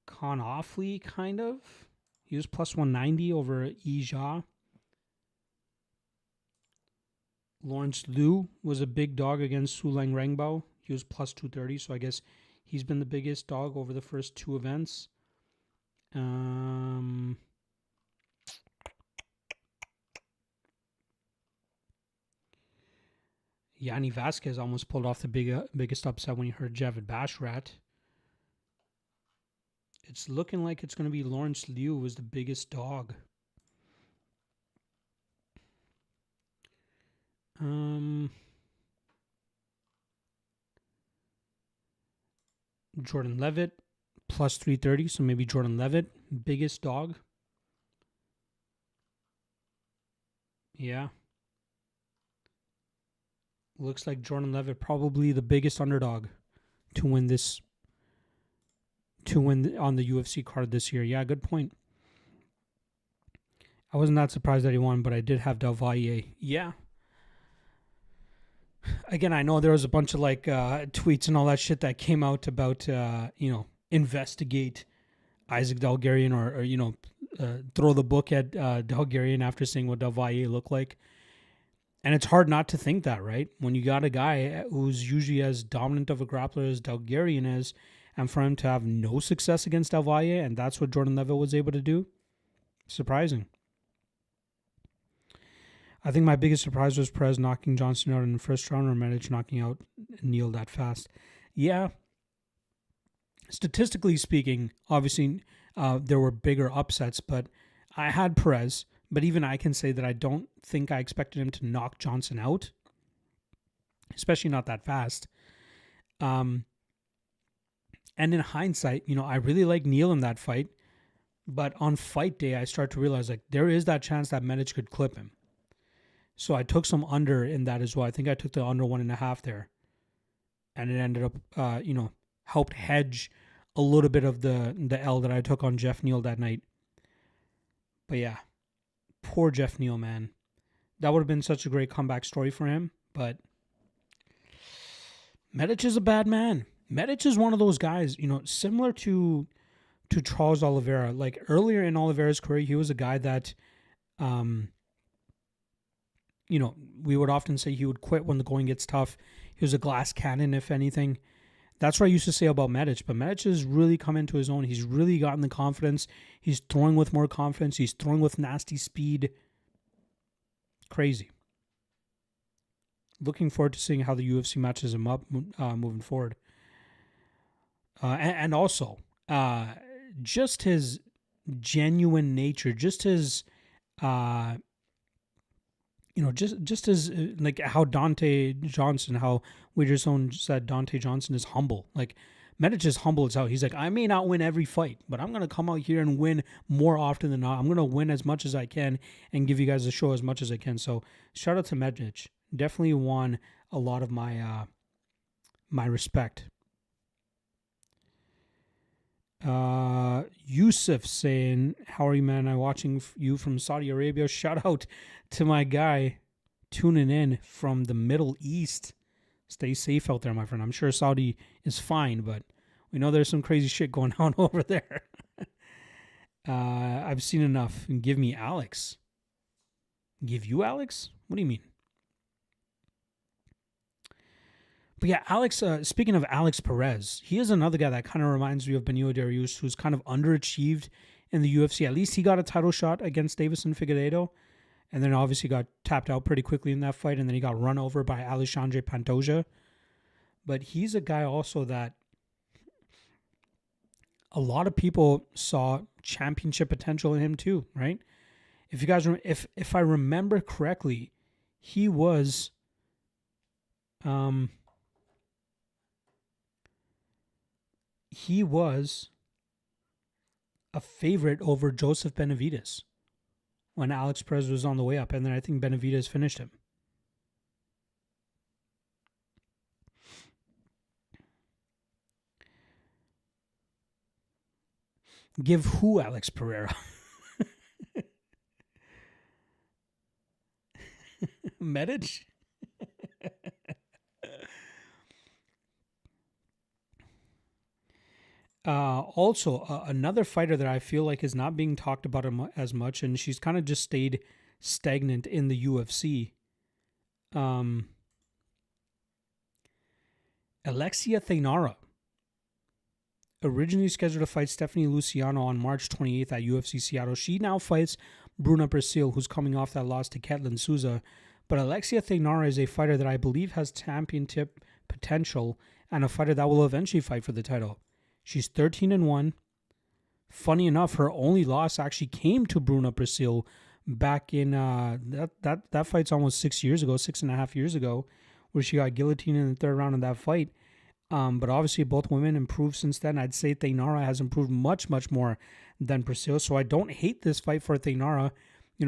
Conoffley, kind of. He was plus 190 over Ija. Lawrence Liu was a big dog against Sulang Rengbao. He was plus 230, so I guess he's been the biggest dog over the first 2 events. Yanni Vasquez almost pulled off the biggest upset when he heard Javid Bashrat. It's looking like it's going to be Lawrence Liu was the biggest dog. Jordan Levitt, plus 330, so maybe Jordan Levitt, biggest dog. Yeah. Looks like Jordan Levitt probably the biggest underdog to win on the UFC card this year. Yeah, good point. I wasn't that surprised that he won, but I did have Del Valle. Yeah. Again, I know there was a bunch of tweets and all that shit that came out about investigate Isaac Delgarian or throw the book at Delgarian after seeing what Del Valle looked like. And it's hard not to think that, right? When you got a guy who's usually as dominant of a grappler as Delgarian is, and for him to have no success against Del Valle, and that's what Jordan Levitt was able to do, surprising. I think my biggest surprise was Perez knocking Johnson out in the first round, or Medic knocking out Neal that fast. Yeah. Statistically speaking, obviously there were bigger upsets, but I had Perez. But even I can say that I don't think I expected him to knock Johnson out, especially not that fast. And in hindsight, I really like Neal in that fight. But on fight day, I start to realize there is that chance that Medic could clip him. So I took some under in that as well. I think I took the under 1.5 there. And it ended up, helped hedge a little bit of the L that I took on Jeff Neal that night. But yeah, poor Jeff Neal, man. That would have been such a great comeback story for him. But Medic is a bad man. Medic is one of those guys, similar to Charles Oliveira. Like earlier in Oliveira's career, he was a guy that, we would often say he would quit when the going gets tough. He was a glass cannon, if anything. That's what I used to say about Medic. But Medic has really come into his own. He's really gotten the confidence. He's throwing with more confidence. He's throwing with nasty speed. Crazy. Looking forward to seeing how the UFC matches him up moving forward. And also, just his genuine nature, just his just as like how Dante Johnson, how Wagerzone said Dante Johnson is humble. Like Medic is humble as hell. He's like, I may not win every fight, but I'm gonna come out here and win more often than not. I'm gonna win as much as I can and give you guys a show as much as I can. So shout out to Medic. Definitely won a lot of my my respect. Yusuf saying, how are you, man? I'm watching you from Saudi Arabia. Shout out to my guy tuning in from the Middle East. Stay safe out there, my friend. I'm sure Saudi is fine, but we know there's some crazy shit going on over there. I've seen enough. And give me Alex. Give you Alex? What do you mean? But yeah, Alex, speaking of Alex Perez, he is another guy that kind of reminds me of Benio Darius, who's kind of underachieved in the UFC. At least he got a title shot against Davison Figueiredo, and then obviously got tapped out pretty quickly in that fight, and then he got run over by Alexandre Pantoja. But he's a guy also that a lot of people saw championship potential in him too, right? If you guys, if I remember correctly, he was, he was a favorite over Joseph Benavidez when Alex Perez was on the way up, and then I think Benavidez finished him. Give who Alex Pereira? Medic? Also, another fighter that I feel like is not being talked about as much, and she's kind of just stayed stagnant in the UFC. Alexia Thainara. Originally scheduled to fight Stephanie Luciano on March 28th at UFC Seattle. She now fights Bruna Brasil, who's coming off that loss to Ketlin Souza. But Alexia Thainara is a fighter that I believe has championship potential and a fighter that will eventually fight for the title. She's 13-1. Funny enough, her only loss actually came to Bruna Brasil back in that fight's almost 6 years ago, 6.5 years ago, where she got guillotined in the third round of that fight. But obviously both women improved since then. I'd say Thainara has improved much, much more than Brasil. So I don't hate this fight for Thainara.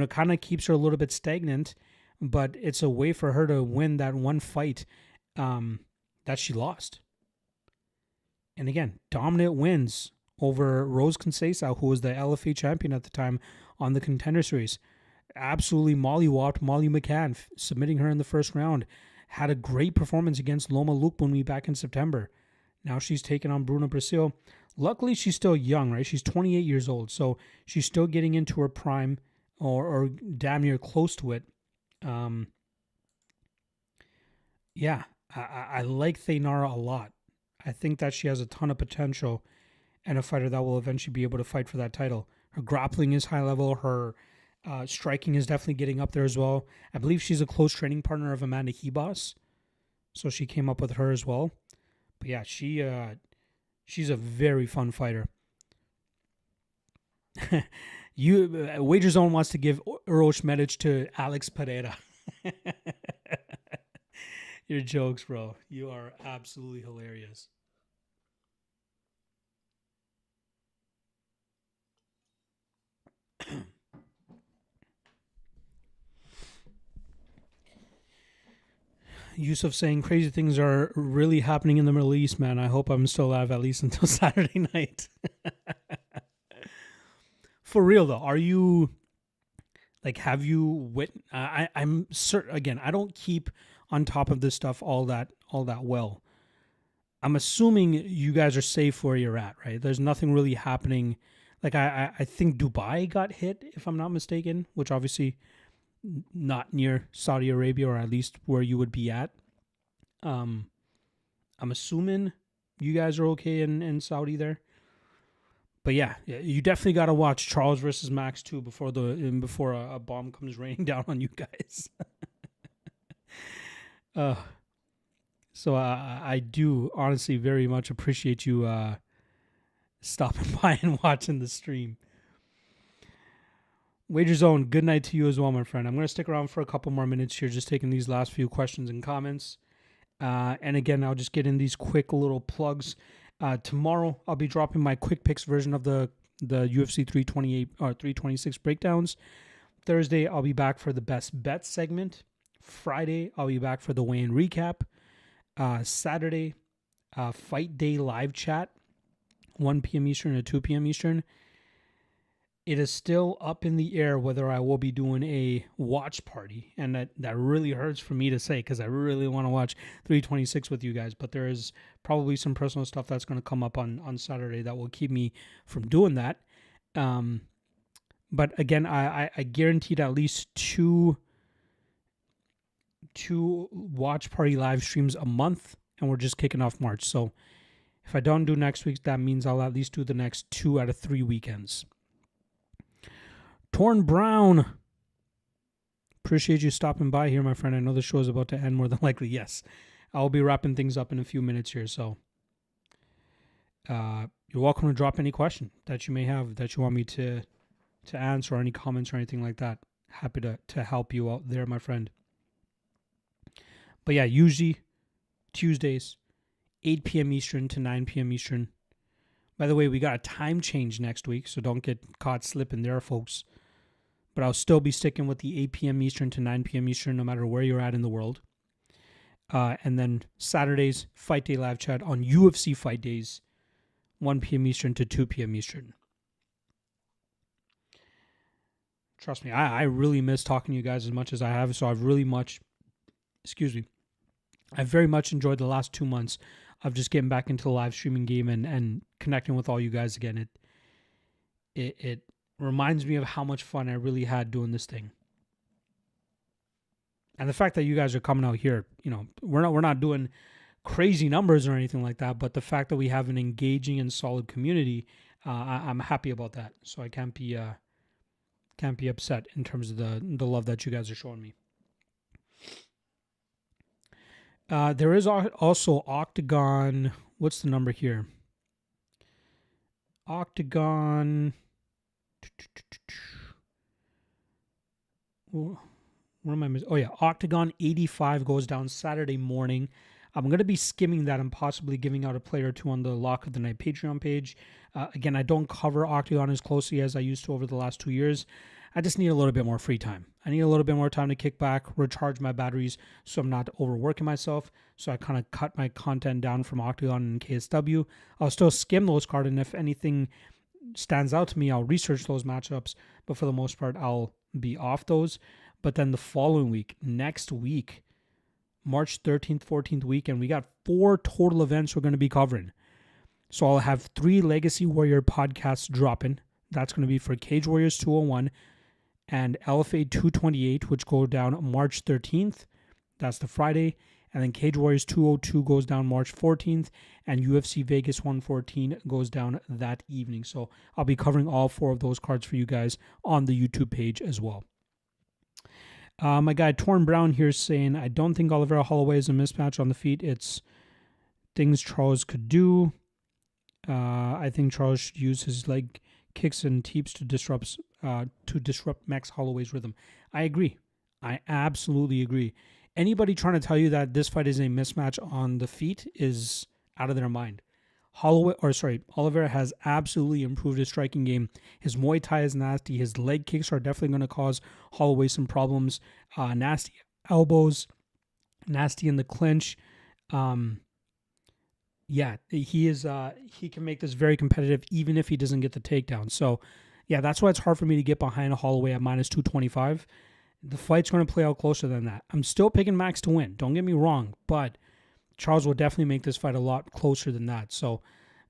Kind of keeps her a little bit stagnant, but it's a way for her to win that one fight that she lost. And again, dominant wins over Rose Conceição, who was the LFA champion at the time on the Contender Series. Absolutely mollywopped Molly McCann, submitting her in the first round. Had a great performance against Loma Lukbunmi back in September. Now she's taken on Bruna Brasil. Luckily, she's still young, right? She's 28 years old, so she's still getting into her prime or damn near close to it. Yeah, I like Thainara a lot. I think that she has a ton of potential and a fighter that will eventually be able to fight for that title. Her grappling is high level. Her striking is definitely getting up there as well. I believe she's a close training partner of Amanda Hebos, so she came up with her as well. But yeah, she's a very fun fighter. Wager Zone wants to give Uroš Medic to Alex Pereira. Your jokes, bro. You are absolutely hilarious. Yusuf saying crazy things are really happening in the Middle East, man. I hope I'm still alive at least until Saturday night. For real though, are you have you I'm certain, again, I don't keep on top of this stuff all that well. I'm assuming you guys are safe where you're at, right? There's nothing really happening. Like I think Dubai got hit, if I'm not mistaken, which obviously not near Saudi Arabia, or at least where you would be at. I'm assuming you guys are okay in Saudi there. But yeah, you definitely got to watch Charles versus Max too before a bomb comes raining down on you guys. So I do honestly very much appreciate you stopping by and watching the stream. Wager Zone, good night to you as well, my friend. I'm going to stick around for a couple more minutes here, just taking these last few questions and comments. And again, I'll just get in these quick little plugs. Tomorrow, I'll be dropping my quick picks version of the UFC 328 or 326 breakdowns. Thursday, I'll be back for the best bets segment. Friday, I'll be back for the weigh-in recap. Saturday, fight day live chat, 1 p.m. Eastern to 2 p.m. Eastern. It is still up in the air whether I will be doing a watch party, and that really hurts for me to say because I really want to watch 326 with you guys, but there is probably some personal stuff that's going to come up on Saturday that will keep me from doing that. But again, I guaranteed at least two watch party live streams a month, and we're just kicking off March. So if I don't do next week, that means I'll at least do the next 2 out of 3 weekends. Torn Brown, appreciate you stopping by here, my friend. I know the show is about to end more than likely. Yes, I'll be wrapping things up in a few minutes here. So you're welcome to drop any question that you may have that you want me to answer, or any comments or anything like that. Happy to help you out there, my friend. But yeah, usually Tuesdays, 8 p.m. Eastern to 9 p.m. Eastern. By the way, we got a time change next week, so don't get caught slipping there, folks. But I'll still be sticking with the 8 p.m. Eastern to 9 p.m. Eastern, no matter where you're at in the world. And then Saturdays, Fight Day Live Chat on UFC Fight Days, 1 p.m. Eastern to 2 p.m. Eastern. Trust me, I really miss talking to you guys as much as I have, so I've very much enjoyed the last 2 months of just getting back into the live streaming game and connecting with all you guys again. It reminds me of how much fun I really had doing this thing. And the fact that you guys are coming out here, we're not doing crazy numbers or anything like that, but the fact that we have an engaging and solid community, I'm happy about that. So I can't be upset in terms of the love that you guys are showing me. There is also Octagon. What's the number here? Octagon. Where am I missing? Oh yeah, Octagon 85 goes down Saturday morning. I'm going to be skimming that and possibly giving out a player or two on the Lock of the Night Patreon page. Again, I don't cover Octagon as closely as I used to over the last 2 years. I just need a little bit more free time. I need a little bit more time to kick back, recharge my batteries so I'm not overworking myself. So I kind of cut my content down from Octagon and KSW. I'll still skim those cards, and if anything stands out to me, I'll research those matchups. But for the most part, I'll be off those. But then the following week, next week, March 13th, 14th weekend, we got 4 total events we're going to be covering. So I'll have 3 Legacy Warrior podcasts dropping. That's going to be for Cage Warriors 201 and LFA 228, which go down March 13th. That's the Friday. And then Cage Warriors 202 goes down March 14th. And UFC Vegas 114 goes down that evening. So I'll be covering all 4 of those cards for you guys on the YouTube page as well. My guy Torn Brown here is saying, I don't think Oliveira Holloway is a mismatch on the feet. It's things Charles could do. I think Charles should use his leg kicks and teeps to disrupt Max Holloway's rhythm. I agree. I absolutely agree. Anybody trying to tell you that this fight is a mismatch on the feet is out of their mind. Oliveira has absolutely improved his striking game. His Muay Thai is nasty. His leg kicks are definitely going to cause Holloway some problems. Nasty elbows, nasty in the clinch. Yeah, he is. He can make this very competitive, even if he doesn't get the takedown. So, yeah, that's why it's hard for me to get behind a Holloway at minus 225. The fight's going to play out closer than that. I'm still picking Max to win. Don't get me wrong, but Charles will definitely make this fight a lot closer than that. So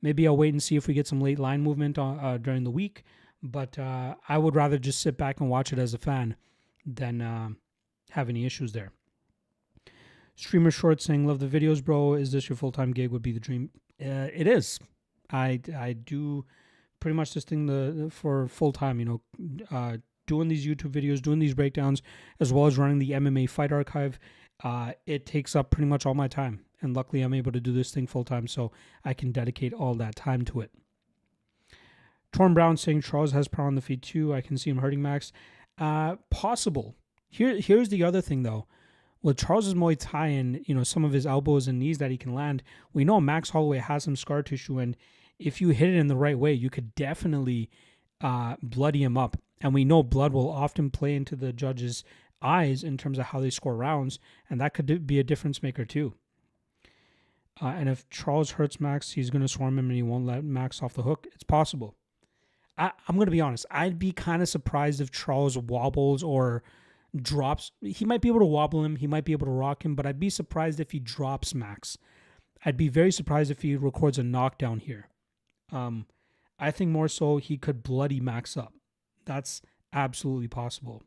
maybe I'll wait and see if we get some late line movement during the week. But I would rather just sit back and watch it as a fan than have any issues there. Streamer Short saying, love the videos, bro. Is this your full-time gig? Would be the dream. It is. I do pretty much this thing for full-time, doing these YouTube videos, doing these breakdowns, as well as running the MMA Fight Archive. It takes up pretty much all my time. And luckily, I'm able to do this thing full-time, so I can dedicate all that time to it. Torm Brown saying Charles has power on the feet too. I can see him hurting Max. Possible. Here's the other thing though. With Charles's Muay Thai and some of his elbows and knees that he can land, we know Max Holloway has some scar tissue, and if you hit it in the right way, you could definitely bloody him up. And we know blood will often play into the judges' eyes in terms of how they score rounds, and that could be a difference maker too. And if Charles hurts Max, he's going to swarm him and he won't let Max off the hook. It's possible. I'm going to be honest. I'd be kind of surprised if Charles wobbles or drops. He might be able to wobble him. He might be able to rock him, but I'd be surprised if he drops Max. I'd be very surprised if he records a knockdown here. I think more so he could bloody Max up. That's absolutely possible.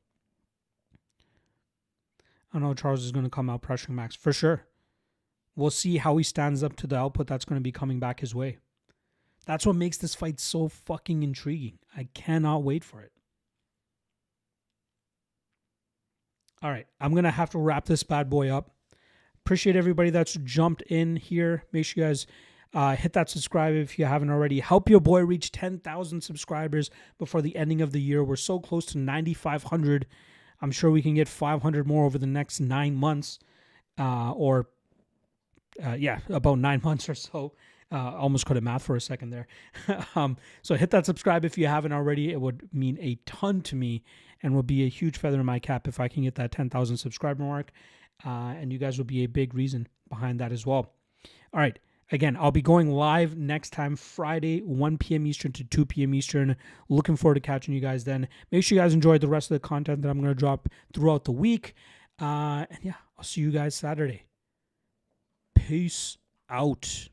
I know Charles is going to come out pressuring Max for sure. We'll see how he stands up to the output that's going to be coming back his way. That's what makes this fight so fucking intriguing. I cannot wait for it. All right, I'm going to have to wrap this bad boy up. Appreciate everybody that's jumped in here. Make sure you guys hit that subscribe if you haven't already. Help your boy reach 10,000 subscribers before the ending of the year. We're so close to 9,500. I'm sure we can get 500 more over the next 9 months about 9 months or so. Almost couldn't math for a second there. So hit that subscribe if you haven't already. It would mean a ton to me and would be a huge feather in my cap if I can get that 10,000 subscriber mark. And you guys will be a big reason behind that as well. All right. Again, I'll be going live next time, Friday, 1 p.m. Eastern to 2 p.m. Eastern. Looking forward to catching you guys then. Make sure you guys enjoy the rest of the content that I'm going to drop throughout the week. And yeah, I'll see you guys Saturday. Peace out.